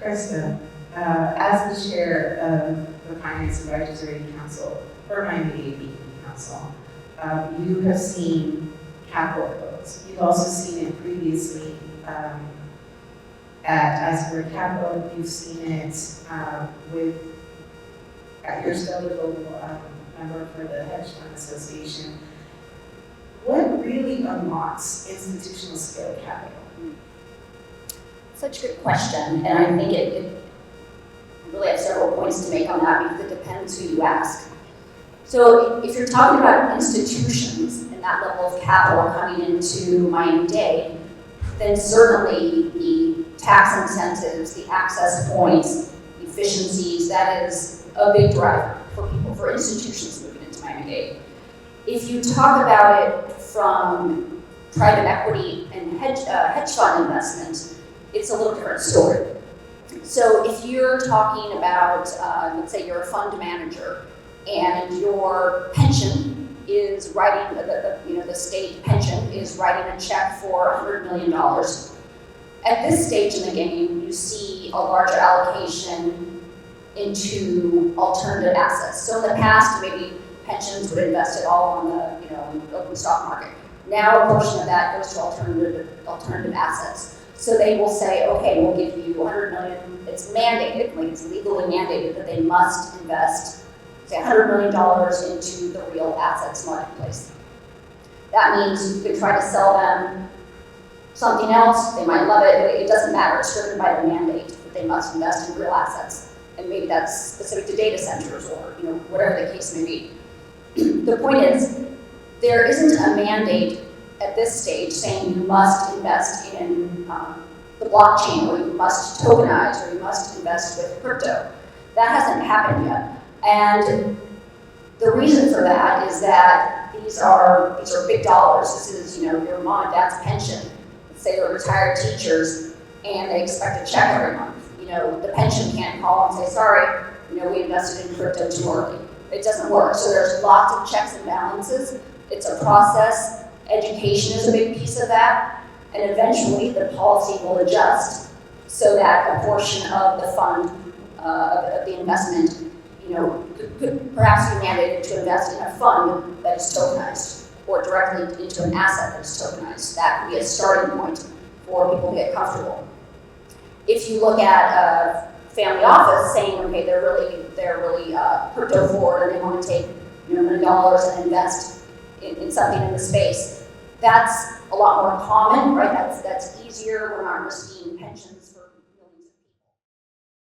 Krista, as the chair of the Finance Advisory Council for Miami-Dade Beacon Council, you have seen capital flows. You've also seen it previously at Iceberg Capital. You've seen it you're still the global member for the Hedge Fund Association. What really unlocks institutional scale capital? Such a good question, and I think it really has several points to make on that because it depends who you ask. So if you're talking about institutions and that level of capital coming into Miami-Dade, then certainly the tax incentives, the access points, efficiencies, that is a big driver for people, for institutions moving into Miami-Dade. If you talk about it from private equity and hedge fund investment, it's a little different story. So if you're talking about, let's say you're a fund manager and your pension is writing, the state pension is writing a check for $100 million. At this stage in the game, you see a larger allocation into alternative assets. So in the past, maybe pensions would invest it all on in the open stock market. Now a portion of that goes to alternative assets. So they will say, okay, we'll give you $100 million. It's mandated, like it's legally mandated that they must invest, say, $100 million into the real assets marketplace. That means you can try to sell them something else. They might love it. It doesn't matter. It's driven by the mandate that they must invest in real assets. And maybe that's specific to data centers or whatever the case may be. The point is, there isn't a mandate at this stage saying you must invest in the blockchain, or you must tokenize, or you must invest with crypto. That hasn't happened yet. And the reason for that is that these are big dollars. This is your mom and dad's pension. Let's say they're retired teachers and they expect a check every month. The pension can't call and say, sorry, we invested in crypto too early. It doesn't work. So there's lots of checks and balances. It's a process. Education is a big piece of that, and eventually the policy will adjust so that a portion of the fund, of the investment, could perhaps be mandated to invest in a fund that is tokenized, or directly into an asset that is tokenized. That would be a starting point for people to get comfortable. If you look at a family office saying, okay, they're really crypto forward and they want to take $1 million and invest in something in the space, that's a lot more common, right? That's easier. We're not risking pensions for